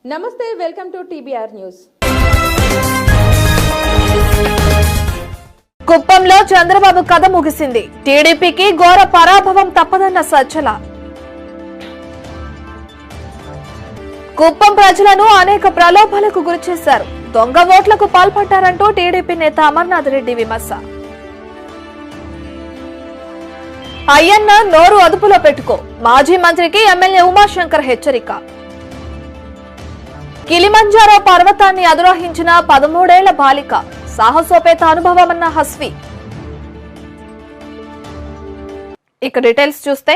నమస్తే, welcome to TBR news. కుప్పంలో చంద్రబాబు కథ ముగిసింది. టీడీపీకి ఘోర పరాభవం తప్పదన్న సజ్జల. కుప్పం ప్రజలను అనేక ప్రలోభాలకు గురిచేశారు. దొంగ ఓట్లకు పాల్పడ్డారంటూ టీడీపీ నేత అమర్నాథ్ రెడ్డి విమర్శ. అయ్యన్న నోరు అదుపులో పెట్టుకో, మాజీ మంత్రికి ఎమ్మెల్యే ఉమాశంకర్ హెచ్చరిక. కిలిమంజారో పర్వతాన్ని అధిరోహించిన 13 ఏళ్ల బాలిక, సాహసోపేత అనుభవమన్న హస్వి. ఇక డీటెయిల్స్ చూస్తే,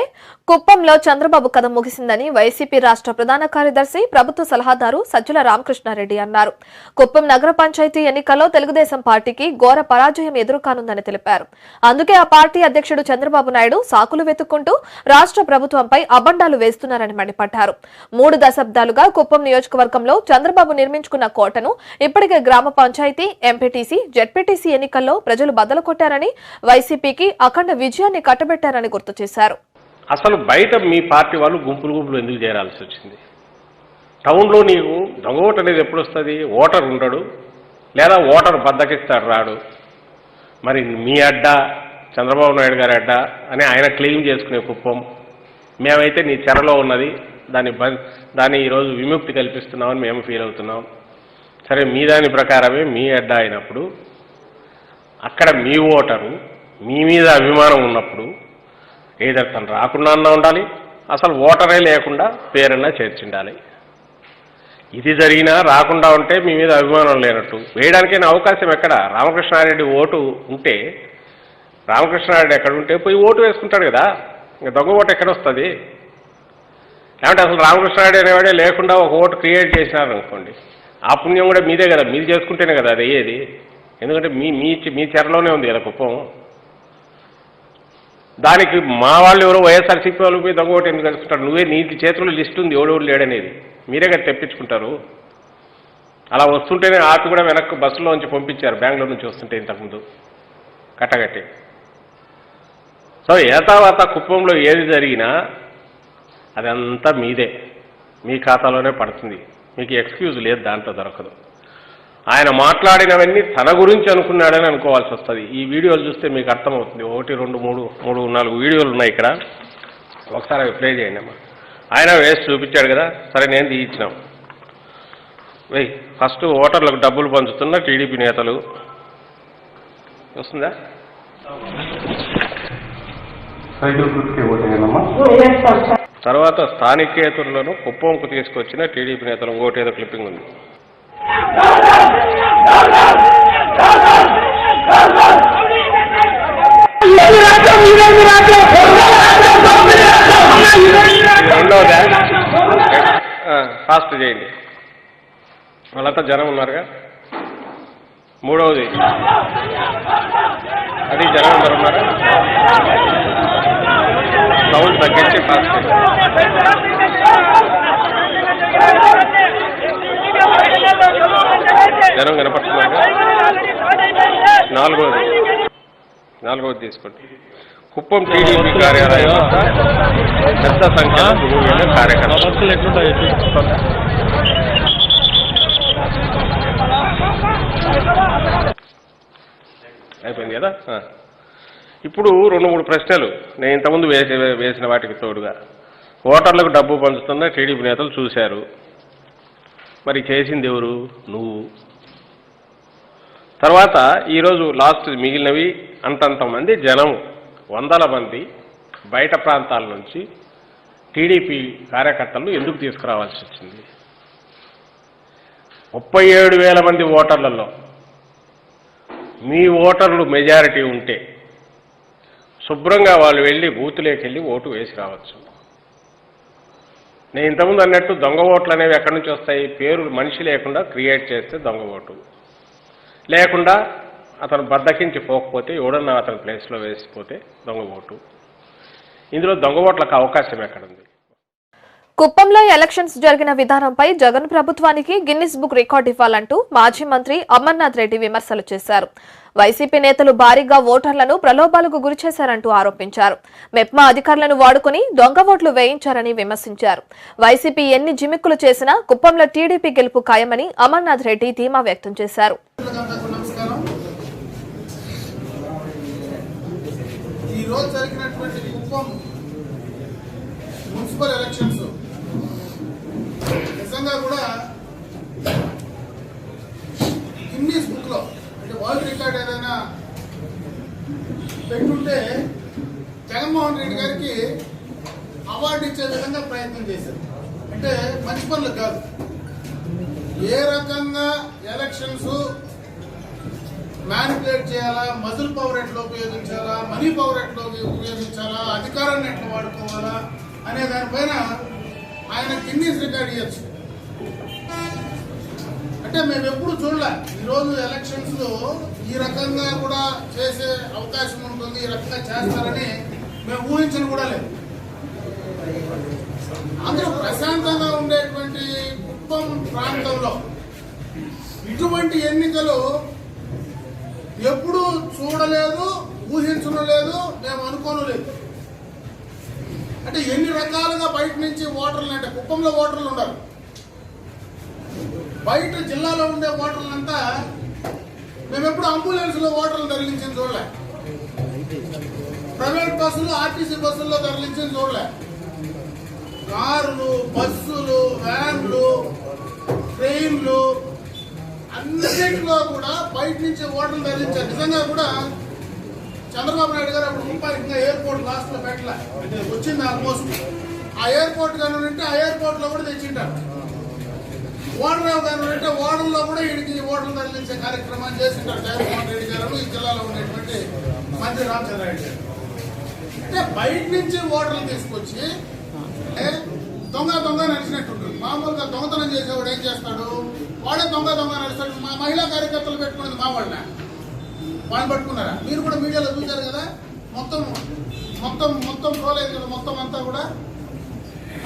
కుప్పంలో చంద్రబాబు కథ ముగిసిందని వైసీపీ రాష్ట్ర ప్రధాన కార్యదర్శి, ప్రభుత్వ సలహాదారు సజ్జల రామకృష్ణారెడ్డి అన్నారు. కుప్పం నగర పంచాయతీ ఎన్నికల్లో తెలుగుదేశం పార్టీకి ఘోర పరాజయం ఎదురుకానుందని తెలిపారు. అందుకే ఆ పార్టీ అధ్యక్షుడు చంద్రబాబు నాయుడు సాకులు వెతుక్కుంటూ రాష్ట్ర ప్రభుత్వంపై అబండాలు వేస్తున్నారని మండిపడ్డారు. 3 దశాబ్దాలుగా కుప్పం నియోజకవర్గంలో చంద్రబాబు నిర్మించుకున్న కోటను ఇప్పటికే గ్రామ పంచాయతీ, ఎంపీటీసీ, జెడ్పీటీసీ ఎన్నికల్లో ప్రజలు బద్దలు కొట్టారని, వైసీపీకి అఖండ విజయాన్ని కట్టబెట్టారని గుర్తు చేశారు. అసలు బయట మీ పార్టీ వాళ్ళు గుంపులు ఎందుకు చేరాల్సి వచ్చింది? టౌన్లో నీకు దొంగ ఓటు అనేది ఎప్పుడు వస్తుంది? ఓటర్ ఉండడు, లేదా ఓటర్ బద్దకిస్తాడు, రాడు. మరి మీ అడ్డ, చంద్రబాబు నాయుడు గారి అడ్డ అని ఆయన క్లెయిమ్ చేసుకునే కుప్పం, మేమైతే నీ చెరలో ఉన్నది, దాన్ని ఈరోజు విముక్తి కల్పిస్తున్నామని మేము ఫీల్ అవుతున్నాం. సరే, మీ దాని ప్రకారమే మీ అడ్డ అయినప్పుడు, అక్కడ మీ ఓటరు మీ మీద అభిమానం ఉన్నప్పుడు ఏదో తను రాకుండా అన్నా ఉండాలి, అసలు ఓటరే లేకుండా పేరన్నా చేర్చిండాలి. ఇది జరిగినా రాకుండా ఉంటే మీ మీద అభిమానం లేనట్టు. వేయడానికైనా అవకాశం ఎక్కడ? రామకృష్ణారెడ్డి ఓటు ఉంటే, రామకృష్ణారెడ్డి ఎక్కడ ఉంటే పోయి ఓటు వేసుకుంటాడు కదా. ఇంకా దొంగ ఓటు ఎక్కడొస్తుంది? లేదంటే అసలు రామకృష్ణారెడ్డి అనేవాడే లేకుండా ఒక ఓటు క్రియేట్ చేసినారనుకోండి, ఆ పుణ్యం కూడా మీదే కదా, మీరు చేసుకుంటేనే కదా అది అయ్యేది. ఎందుకంటే మీ చెరలోనే ఉంది కదా కుప్పం. దానికి మా వాళ్ళు ఎవరో వైఎస్ఆర్సీపీ వాళ్ళు పోయి దొంగ ఓటు ఎందుకు తెలుసుకుంటారు? నువ్వే, నీకు చేతుల్లో లిస్ట్ ఉంది ఎవడెవడు లేడనేది, మీరే కదా తెప్పించుకుంటారు. అలా వస్తుంటేనే ఆటో కూడా వెనక్కి బస్సులోంచి పంపించారు, బెంగళూరు నుంచి వస్తుంటే ఇంతకుముందు కట్టగట్టి. సో ఏతావాత కుప్పంలో ఏది జరిగినా అదంతా మీదే, మీ ఖాతాలోనే పడుతుంది. మీకు ఎక్స్క్యూజ్ లేదు, దాంట్లో దొరకదు. ఆయన మాట్లాడినవన్నీ తన గురించి అనుకున్నాడని అనుకోవాల్సి వస్తుంది. ఈ వీడియోలు చూస్తే మీకు అర్థమవుతుంది. 1, 2, 3, 4 వీడియోలు ఉన్నాయి ఇక్కడ, ఒకసారి అవి ప్లే చేయండి అమ్మా. ఆయన వేసి చూపించాడు కదా, సరే నేను తీయించినాం. ఫస్ట్ ఓటర్లకు డబ్బులు పంచుతున్న టీడీపీ నేతలు వస్తుందా? తర్వాత స్థానికేతరులను కుప్పంకు తీసుకొచ్చిన టీడీపీ నేతలు ఓటేదో క్లిప్పింగ్ ఉంది. రెండవదా? ఫాస్ట్ చేయండి, వాళ్ళంతా జనం ఉన్నారుగా. మూడవది, అది జనం ఉన్నారా? సౌండ్ తగ్గించి ఫాస్ట్ చేయండి. జనం కనపడుతున్నారుగా. నాలుగవది తీసుకోండి. కుప్పం టీడీపీ కార్యాలయం పెద్ద సంఖ్యలో కార్యకర్తలు. అయిపోయింది కదా. ఇప్పుడు 2-3 ప్రశ్నలు నేను ఇంతకుముందు వేసిన వాటికి తోడుగా, ఓటర్లకు డబ్బు పంచుతున్న టీడీపీ నేతలు చూశారు, మరి చేసింది ఎవరు? నువ్వు. తర్వాత ఈరోజు లాస్ట్ మిగిలినవి అంతంతమంది జనం, 100ల మంది బయట ప్రాంతాల నుంచి టీడీపీ కార్యకర్తలను ఎందుకు తీసుకురావాల్సి వచ్చింది? 37,000 మంది ఓటర్లలో మీ ఓటర్లు మెజారిటీ ఉంటే శుభ్రంగా వాళ్ళు వెళ్ళి బూతులోకి వెళ్ళి ఓటు వేసి రావచ్చు. నేను ఇంతకుముందు అన్నట్టు దొంగ ఓట్లు అనేవి ఎక్కడి నుంచి వస్తాయి? పేరు మనిషి లేకుండా క్రియేట్ చేస్తే దొంగ ఓటు, లేకుండా అతను బద్దకించి పోకపోతే ఎవడన్నా అతని ప్లేస్లో వేసిపోతే దొంగ ఓటు. ఇందులో దొంగ ఓట్లకు అవకాశం ఎక్కడుంది? కుప్పంలో ఎలక్షన్స్ జరిగిన విధానంపై జగన్ ప్రభుత్వానికి గిన్నిస్ బుక్ రికార్డు ఇవ్వాలంటూ మాజీ మంత్రి అమర్నాథ్ రెడ్డి విమర్శలు చేశారు. వైసీపీ నేతలు భారీగా ఓటర్లను ప్రలోభాలకు గురిచేశారంటూ ఆరోపించారు. మెప్మా అధికారులను వాడుకుని దొంగ ఓట్లు వేయించారని విమర్శించారు. వైసీపీ ఎన్ని జిమిక్కులు చేసినా కుప్పంలో టీడీపీ గెలుపు ఖాయమని అమర్నాథ్ రెడ్డి ధీమా వ్యక్తం చేశారు. మున్సిపల్ ఎలక్షన్స్ నిజంగా కూడా గిన్నీస్ బుక్ లో అంటే వరల్డ్ రికార్డ్ ఏదైనా పెట్టుంటే జగన్మోహన్ రెడ్డి గారికి అవార్డు ఇచ్చే విధంగా ప్రయత్నం చేశారు. అంటే మంచి పనులు కాదు. ఏ రకంగా ఎలక్షన్స్ మ్యానిపులేట్ చేయాలా, మజిల్ పవర్ ఎట్లా ఉపయోగించాలా, మనీ పవర్ ఎట్లా ఉపయోగించాలా, అధికారాన్ని ఎట్లా వాడుకోవాలా అనే దానిపైన ఆయన గిన్నీస్ రికార్డ్ ఇవ్వచ్చు. అంటే మేము ఎప్పుడు చూడలే. ఈరోజు ఎలక్షన్స్ లో ఈ రకంగా కూడా చేసే అవకాశం ఉంటుంది, ఈ రకంగా చేస్తారని మేము ఊహించను కూడా లేదు. అందరూ ప్రశాంతంగా ఉండేటువంటి కుప్పం ప్రాంతంలో ఇటువంటి ఎన్నికలు ఎప్పుడూ చూడలేదు, ఊహించడం లేదు, మేము అనుకోను లేదు. అంటే ఎన్ని రకాలుగా బయట నుంచి ఓటర్లు, అంటే కుప్పంలో ఓటర్లు ఉండాలి, బయట జిల్లాలో ఉండే ఓటర్లంతా మేము ఎప్పుడు అంబులెన్స్ లో ఓటర్లు తరలించింది చూడలే, ప్రైవేట్ బస్సులు ఆర్టీసీ బస్సుల్లో తరలించింది చూడలే, కార్లు, బస్సులు, వ్యాన్లు, ట్రైన్లు అన్నింటిలో కూడా బయట నుంచి ఓటర్లు తరలించారు. నిజంగా కూడా చంద్రబాబు నాయుడు గారు అప్పుడు ముప్పై ఇంకా ఎయిర్పోర్ట్ లాస్ట్ లో పెట్టలే, వచ్చింది ఆల్మోస్ట్. ఆ ఎయిర్పోర్ట్ కానీ ఉంటే ఆ ఎయిర్పోర్ట్ లో కూడా తెచ్చింటారు. ఓడరావు కానీ ఉంటే ఓడల్లో కూడా వీడికి ఓటర్లు తరలించే కార్యక్రమాన్ని చేసింటారు జగన్మోహన్ రెడ్డి గారు, ఈ జిల్లాలో ఉండేటువంటి మంత్రి రామచంద్రారెడ్డి గారు. అంటే బయట నుంచి ఓటర్లు తీసుకొచ్చి దొంగ నడిచినట్టుంటుంది. మామూలుగా దొంగతనం చేసేవాడు ఏం చేస్తాడు, వాడే దొంగ నడుస్తాడు. మా మహిళా కార్యకర్తలు పెట్టుకునేది మా వాళ్ళ, వాళ్ళు పట్టుకున్నారా? మీరు కూడా మీడియాలో చూశారు కదా, మొత్తం పోలేదు కదా, మొత్తం అంతా కూడా.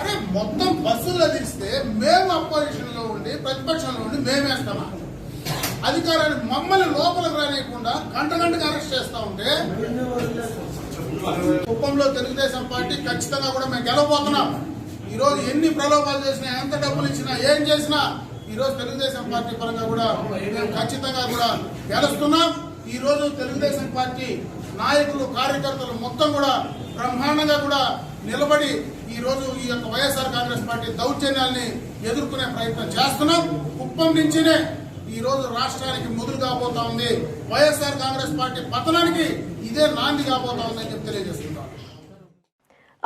అరే మొత్తం బస్సుల్లో తీస్తే మేము అపోజిషన్ లో ఉండి, ప్రతిపక్షంలో ఉండి మేమేస్తామా? అధికారాన్ని మమ్మల్ని లోపలికి రానియకుండా గంటకి అరెస్ట్ చేస్తా ఉంటే కుప్పంలో తెలుగుదేశం పార్టీ ఖచ్చితంగా కూడా మేము గెలవబోతున్నాం. ఈ రోజు ఎన్ని ప్రలోభాలు చేసినా, ఎంత డబ్బులు ఇచ్చినా, ఏం చేసినా ఈ రోజు తెలుగుదేశం పార్టీ పరంగా కూడా మేము ఖచ్చితంగా కూడా గెలుస్తున్నాం. ఈ రోజు తెలుగుదేశం పార్టీ నాయకులు, కార్యకర్తలు మొత్తం కూడా బ్రహ్మాండంగా కూడా నిలబడి ఈ రోజు ఈ యొక్క వైఎస్ఆర్ కాంగ్రెస్ పార్టీ దౌర్జన్యాల్ని ఎదుర్కొనే ప్రయత్నం చేస్తున్నాం. కుప్పం నుంచినే ఈ రోజు రాష్ట్రానికి మొదలు కాబోతా ఉంది. వైఎస్ఆర్ కాంగ్రెస్ పార్టీ పతనానికి ఇదే నాంది కాబోతా ఉందని చెప్పి తెలియజేస్తున్నాం.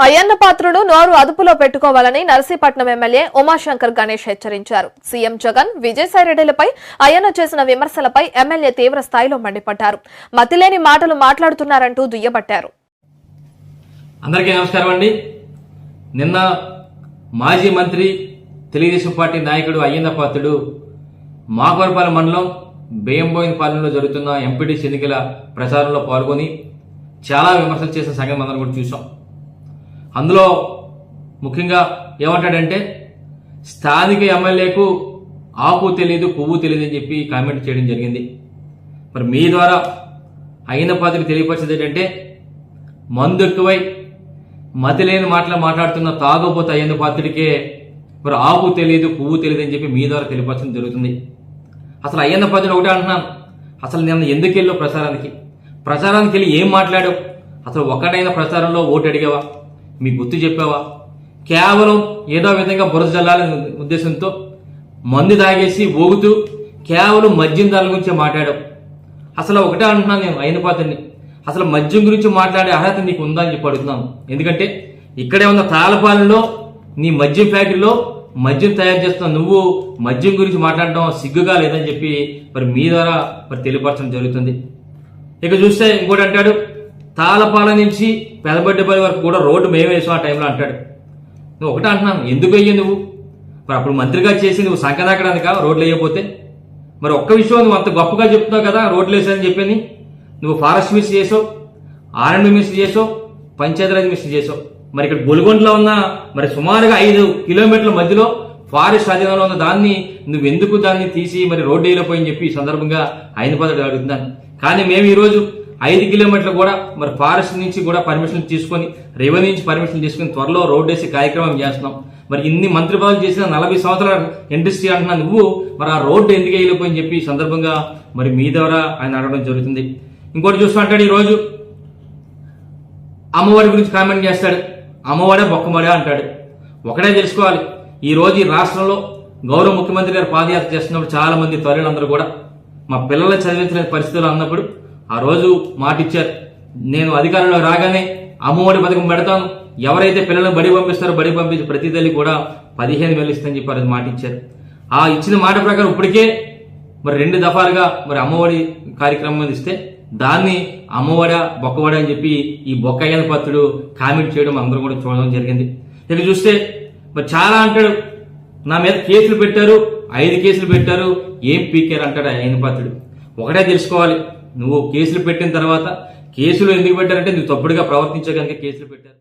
అయ్యన్న పాత్రుడు నోరు అదుపులో పెట్టుకోవాలని నర్సీపట్నం ఎమ్మెల్యే ఉమాశంకర్ గణేష్ హెచ్చరించారు. సీఎం జగన్, విజయసాయిరెడ్డిలపై అయ్యన్న చేసిన విమర్శలపై ఎమ్మెల్యే తీవ్ర స్థాయిలో మండిపడ్డారు. మతిలేని మాటలు మాట్లాడుతున్నారంటూ దుయ్యబట్టారు. అందరికీ నమస్కారం అండి. నిన్న మాజీ మంత్రి, తెలుగుదేశం పార్టీ నాయకుడు అయ్యన్న పాత్రుడు మాకవరపాలెం మండలం బేయంబోయినపాలెంలో జరుగుతున్న ఎంపీటీసీ ఎన్నికల ప్రచారంలో పాల్గొని చాలా విమర్శలు చేసిన సంగతి మనం కూడా చూసాం. అందులో ముఖ్యంగా ఏమంటాడంటే, స్థానిక ఎమ్మెల్యేకు ఆకు తెలియదు, పువ్వు తెలియదు అని చెప్పి కామెంట్ చేయడం జరిగింది. మరి మీ ద్వారా అయ్యన్న పాత్రుడికి తెలియపరిచేది ఏంటంటే, మందు ఎక్కువై మతి లేని మాటలు మాట్లాడుతున్న తాగబోతే అయ్యన్న పాత్రుడికే మరి ఆకు తెలియదు, పువ్వు తెలియదు అని చెప్పి మీ ద్వారా తెలియపరచడం జరుగుతుంది. అసలు అయ్యన్న పాత్రుడు ఒకటే అంటున్నాను, అసలు నేను ఎందుకు వెళ్ళావు ప్రచారానికి వెళ్ళి ఏం మాట్లాడావు? అసలు ఒక్కటైనా ప్రచారంలో ఓటు అడిగావా? మీ గుర్తు చెప్పావా? కేవలం ఏదో విధంగా బురద జల్లాలనే ఉద్దేశంతో మందు తాగేసి ఊగుతూ కేవలం మద్యం ధరల గురించి మాట్లాడావు. అసలు ఒకటే అంటున్నాను నేను అయ్యన్న పాత్రుడిని, అసలు మద్యం గురించి మాట్లాడే అర్హత నీకు ఉందా అని చెప్పి అడుగుతున్నాను. ఎందుకంటే ఇక్కడే ఉన్న తాళపాలెంలో నీ మద్యం ఫ్యాక్టరీలో మద్యం తయారు చేస్తున్న నువ్వు మద్యం గురించి మాట్లాడటం సిగ్గుగా లేదని చెప్పి మరి మీ ద్వారా మరి తెలియపరచడం జరుగుతుంది. ఇక చూస్తే ఇంకోటి అంటాడు, తాళపాలెం నుంచి పెదబడ్డపల్లి వరకు కూడా రోడ్డు మేమే వేసాం ఆ టైంలో అంటాడు. నువ్వు ఒకటే అంటున్నాను, ఎందుకు అయ్యా నువ్వు? మరి అప్పుడు మంత్రిగా చేసి నువ్వు సంకదాకడానికా రోడ్లు వేయకపోతే? మరి ఒక్క విషయం నువ్వు అంత గొప్పగా చెప్తున్నావు కదా రోడ్లు వేసాయని చెప్పని. నువ్వు ఫారెస్ట్ మినిస్టర్ చేసావు, ఆర్ఎండ్బి మినిస్టర్ చేసావు, పంచాయతీరాజ్ మినిస్టర్ చేసావు. మరి ఇక్కడ బొలుగొండలో ఉన్న మరి సుమారుగా 5 కిలోమీటర్ల మధ్యలో ఫారెస్ట్ అధీనంలో ఉన్న దాన్ని నువ్వు ఎందుకు దాన్ని తీసి మరి రోడ్డు వేయలేకపోయి చెప్పి ఈ సందర్భంగా ఆయన పద్ధతి అడుగుతున్నాను. కానీ మేము ఈరోజు 5 కిలోమీటర్లు కూడా మరి ఫారెస్ట్ నుంచి కూడా పర్మిషన్ తీసుకొని రెవెన్యూ నుంచి పర్మిషన్ తీసుకుని త్వరలో రోడ్డు వేసే కార్యక్రమం చేస్తున్నాం. మరి ఇన్ని మంత్రి పదవులు చేసిన 40 సంవత్సరాల ఇండస్ట్రీ అంటున్నా నువ్వు మరి ఆ రోడ్డు ఎందుకు వేయలేకపోయి చెప్పి ఈ సందర్భంగా మరి మీ ద్వారా ఆయన అడగడం జరుగుతుంది. ఇంకోటి చూసుకుంటాడు, ఈరోజు అమ్మఒడి గురించి కామెంట్ చేస్తాడు. అమ్మఒడే బొక్కమడే అంటాడు. ఒకటే తెలుసుకోవాలి, ఈ రోజు ఈ రాష్ట్రంలో గౌరవ ముఖ్యమంత్రి గారు పాదయాత్ర చేస్తున్నప్పుడు చాలా మంది తల్లులందరూ కూడా మా పిల్లల్ని చదివించలేని పరిస్థితులు అన్నప్పుడు ఆ రోజు మాట ఇచ్చారు, నేను అధికారంలో రాగానే అమ్మఒడి పథకం పెడతాను, ఎవరైతే పిల్లలను బడి పంపిస్తారో బడి పంపించి ప్రతి తల్లి కూడా 15,000 ఇస్తానని చెప్పి ఆ రోజు మాట ఇచ్చారు. ఆ ఇచ్చిన మాట ప్రకారం ఇప్పటికే మరి 2 దఫాలుగా మరి అమ్మఒడి కార్యక్రమం ఇస్తే దాన్ని అమ్మఒడ బొక్కవడ అని చెప్పి ఈ బొక్కయ్యన పత్రుడు కామెంట్ చేయడం అందరూ కూడా చూడడం జరిగింది. ఇక చూస్తే మరి చాలా అంటాడు, నా మీద కేసులు పెట్టారు, 5 కేసులు పెట్టారు, ఏం పీకారు అంటాడు ఆయన పత్రుడు. ఒకటే తెలుసుకోవాలి, నువ్వు కేసులు పెట్టిన తర్వాత కేసులు ఎందుకు పెట్టారంటే నువ్వు తప్పుడుగా ప్రవర్తించే కనుక కేసులు పెట్టారు.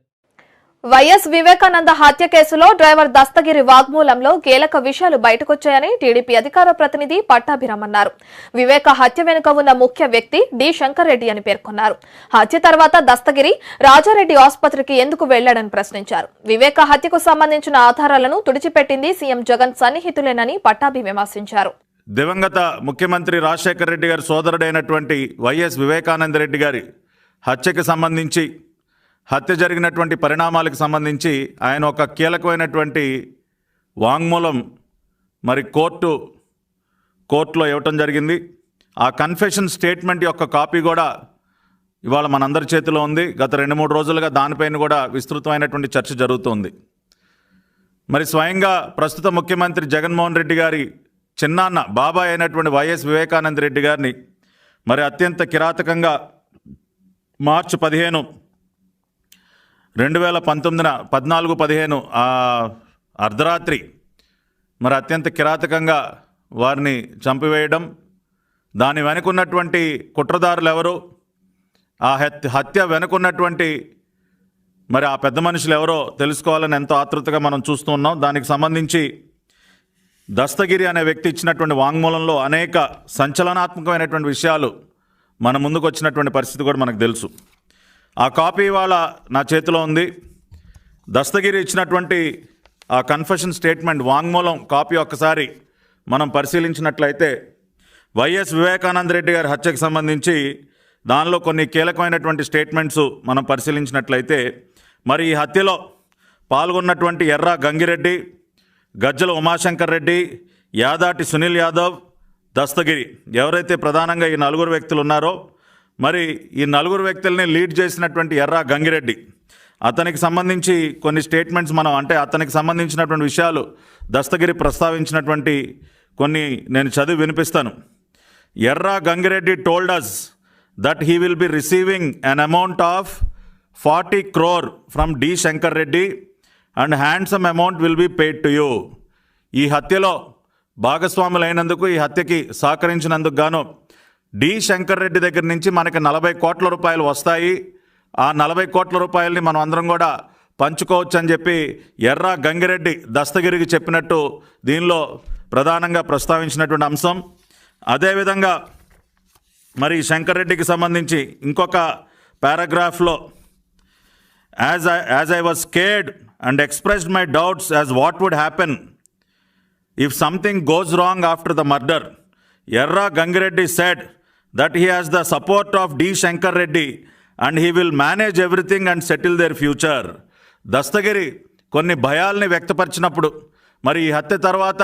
వైఎస్ వివేకానంద హత్య కేసులో డ్రైవర్ దస్తగిరి వాగ్మూలంలో కీలక విషయాలు బయటకొచ్చాయని టీడీపీ అధికార ప్రతినిధి పట్టాభిరామ్ అన్నారు. వివేక హత్య వెనుక ఉన్న ముఖ్య వ్యక్తి డి శంకర్ రెడ్డి అని పేర్కొన్నారు. హత్య తర్వాత దస్తగిరి రాజారెడ్డి ఆసుపత్రికి ఎందుకు వెళ్లాడని ప్రశ్నించారు. వివేక హత్యకు సంబంధించిన ఆధారాలను తుడిచిపెట్టింది సీఎం జగన్ సన్నిహితులేనని పట్టాభి విమర్శించారు. దివంగత ముఖ్యమంత్రి రాజశేఖర రెడ్డి గారి సోదరుడైనటువంటి వైఎస్ వివేకానంద రెడ్డి గారి హత్యకు సంబంధించి, హత్య జరిగినటువంటి పరిణామాలకు సంబంధించి ఆయన ఒక కీలకమైనటువంటి వాంగ్మూలం మరి కోర్టులో ఇవ్వటం జరిగింది. ఆ కన్ఫెషన్ స్టేట్మెంట్ యొక్క కాపీ కూడా ఇవాళ మనందరి చేతిలో ఉంది. గత 2-3 రోజులుగా దానిపైన కూడా విస్తృతమైనటువంటి చర్చ జరుగుతోంది. మరి స్వయంగా ప్రస్తుత ముఖ్యమంత్రి జగన్మోహన్ రెడ్డి గారి చిన్నాన్న బాబాయ్ అయినటువంటి వైఎస్ వివేకానంద రెడ్డి గారిని మరి అత్యంత కిరాతకంగా మార్చి 15, 2019 14-15 అర్ధరాత్రి మరి అత్యంత కిరాతకంగా వారిని చంపివేయడం, దాని వెనుకున్నటువంటి కుట్రదారులు ఎవరు, ఆ హత్య వెనుకున్నటువంటి మరి ఆ పెద్ద మనుషులు ఎవరో తెలుసుకోవాలని ఎంతో ఆతృతగా మనం చూస్తూ ఉన్నాం. దానికి సంబంధించి దస్తగిరి అనే వ్యక్తి ఇచ్చినటువంటి వాంగ్మూలంలో అనేక సంచలనాత్మకమైనటువంటి విషయాలు మన ముందుకు వచ్చినటువంటి పరిస్థితి కూడా మనకు తెలుసు. ఆ కాపీ ఇవాళ నా చేతిలో ఉంది. దస్తగిరి ఇచ్చినటువంటి ఆ కన్ఫెషన్ స్టేట్మెంట్ వాంగ్మూలం కాపీ ఒక్కసారి మనం పరిశీలించినట్లయితే వైఎస్ వివేకానంద రెడ్డి గారి హత్యకు సంబంధించి దానిలో కొన్ని కీలకమైనటువంటి స్టేట్మెంట్స్ మనం పరిశీలించినట్లయితే మరి ఈ హత్యలో పాల్గొన్నటువంటి ఎర్ర గంగిరెడ్డి, గజ్జల ఉమాశంకర్ రెడ్డి, యాదాటి సునీల్ యాదవ్, దస్తగిరి ఎవరైతే ప్రధానంగా ఈ 4 వ్యక్తులు ఉన్నారో మరి ఈ 4 వ్యక్తుల్ని లీడ్ చేసినటువంటి ఎర్ర గంగిరెడ్డి, అతనికి సంబంధించి కొన్ని స్టేట్మెంట్స్ మనం అతనికి సంబంధించినటువంటి విషయాలు దస్తగిరి ప్రస్తావించినటువంటి కొన్ని నేను చదివి వినిపిస్తాను. ఎర్ర Gangireddy told us that he will be receiving an amount of 40 crore from D. Shankar Reddy and handsome amount will be paid to you. ఈ హత్యలో భాగస్వాములైనందుకు, ఈ హత్యకి సహకరించినందుకు గాను డి శంకర్ రెడ్డి దగ్గర నుంచి మనకి 40 కోట్ల రూపాయలు వస్తాయి. ఆ 40 కోట్ల రూపాయలని మనం అందరం కూడా పంచుకోవచ్చు అని చెప్పి ఎర్ర గంగిరెడ్డి దస్తగిరికి చెప్పినట్టు దీనిలో ప్రధానంగా ప్రస్తావించినటువంటి అంశం. అదేవిధంగా మరి శంకర్ రెడ్డికి సంబంధించి ఇంకొక పారాగ్రాఫ్లో as I was scared and expressed my doubts as what would happen if something goes wrong after the murder, Erra Gangireddy said that he has the support of D. Shankar Reddy and he will manage everything and settle their future. Dastagiri కొన్ని భయాల్ని వ్యక్తపరిచినప్పుడు మరి ఈ హత్య తర్వాత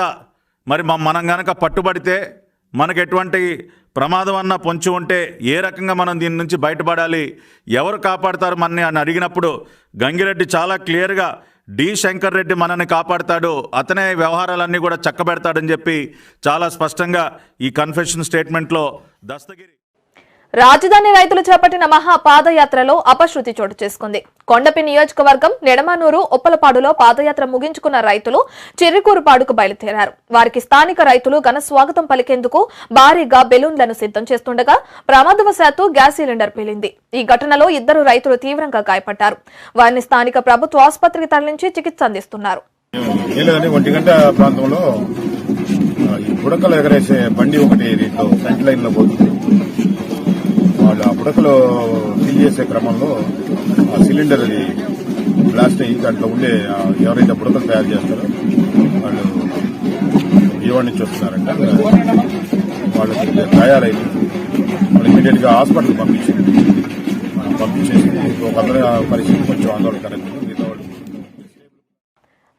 మరి మనం గనక పట్టుబడితే మనకు ఎటువంటి ప్రమాదం అన్నా పొంచి ఉంటే ఏ రకంగా మనం దీని నుంచి బయటపడాలి, ఎవరు కాపాడతారు మనని అని అడిగినప్పుడు గంగిరెడ్డి చాలా క్లియర్గా డి శంకర్ రెడ్డి మనల్ని కాపాడతాడు, అతనే వ్యవహారాలన్నీ కూడా చక్కబెడతాడని చెప్పి చాలా స్పష్టంగా ఈ కన్ఫెషన్ స్టేట్మెంట్లో దస్తగిరి. రాజధాని రైతులు చేపట్టిన మహా పాదయాత్రలో అపశృతి చోటు చేసుకుంది. కొండపి నియోజకవర్గం నెడమానూరు ఉప్పలపాడులో పాదయాత్ర ముగించుకున్న రైతులు చిర్రికూరుపాడుకు బయలుదేరారు. వారికి స్థానిక రైతులు ఘన స్వాగతం పలికేందుకు భారీగా బెలూన్లను సిద్ధం చేస్తుండగా ప్రమాదవశాత్తు గ్యాస్ సిలిండర్ పేలింది. ఈ ఘటనలో 2 రైతులు తీవ్రంగా గాయపడ్డారు. వారిని స్థానిక ప్రభుత్వ ఆసుపత్రికి తరలించి చికిత్స అందిస్తున్నారు. బుడకలు ఎగరేసే బండి ఒకటి దీంట్లో ఫ్రంట్ లైన్ లో పోతుంది. వాళ్ళు ఆ బుడకలు ఫిల్ చేసే క్రమంలో ఆ సిలిండర్ అది బ్లాస్ట్ అయ్యి దాంట్లో ఉండే ఎవరైతే బుడకలు తయారు చేస్తారో వాళ్ళు విజయవాడ నుంచి వస్తున్నారంట. వాళ్ళకి గాయాలైంది. వాళ్ళు ఇమీడియట్ గా హాస్పిటల్ పంపించేసి ఒక పరిస్థితి కొంచెం ఆందోళనకరంగా.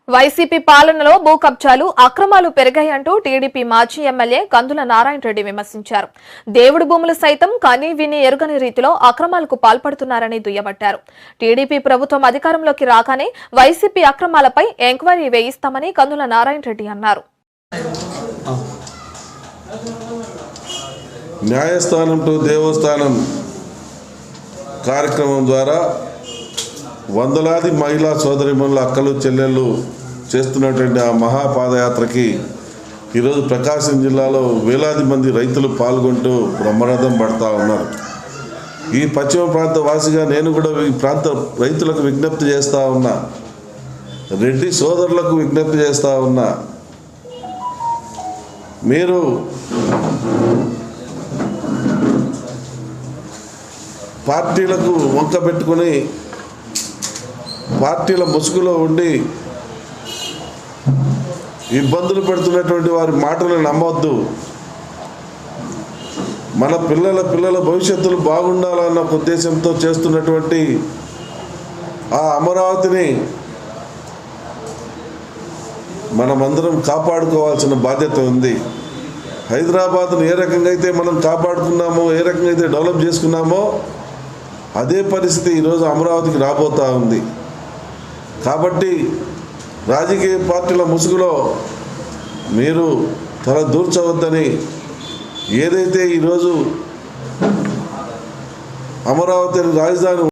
వైసీపీ పాలనలో భూ కబ్జాలు అక్రమాలు పెరిగాయంటూ టీడీపీ మాజీ ఎమ్మెల్యే కందుల నారాయణ రెడ్డి విమర్శించారు. దేవుడి భూములు సైతం కనీ విని ఎరుగని రీతిలో అక్రమాలకు పాల్పడుతున్నారని దుయ్యబట్టారు. టీడీపీ ప్రభుత్వం అధికారంలోకి రాగానే వైసీపీ అక్రమాలపై ఎంక్వైరీ వేయిస్తామని కందుల నారాయణ రెడ్డి అన్నారు. న్యాయస్థానం టు దేవస్థానం కార్యక్రమం ద్వారా వందలాది మహిళా సోదరిమణుల అక్కలు చెల్లెళ్ళు చేస్తున్నటువంటి ఆ మహాపాదయాత్రకి ఈరోజు ప్రకాశం జిల్లాలో వేలాది మంది రైతులు పాల్గొంటూ బ్రహ్మరథం పడతా ఉన్నారు. ఈ పశ్చిమ ప్రాంత వాసిగా నేను కూడా ఈ ప్రాంత రైతులకు విజ్ఞప్తి చేస్తూ ఉన్నా, రెడ్డి సోదరులకు విజ్ఞప్తి చేస్తూ ఉన్నా, మీరు పార్టీలకు వంక పెట్టుకుని పార్టీల ముసుగులో ఉండి ఇబ్బందులు పెడుతున్నటువంటి వారి మాటలను నమ్మవద్దు. మన పిల్లల భవిష్యత్తులు బాగుండాలన్న ఉద్దేశంతో చేస్తున్నటువంటి ఆ అమరావతిని మనమందరం కాపాడుకోవాల్సిన బాధ్యత ఉంది. హైదరాబాద్ను ఏ రకంగా అయితే మనం కాపాడుకున్నామో, ఏ రకంగా అయితే డెవలప్ చేసుకున్నామో అదే పరిస్థితి ఈరోజు అమరావతికి రాబోతూ ఉంది. కాబట్టి రాజకీయ పార్టీల ముసుగులో మీరు తల దూర్చవద్దని, ఏదైతే ఈరోజు అమరావతి రాజధాని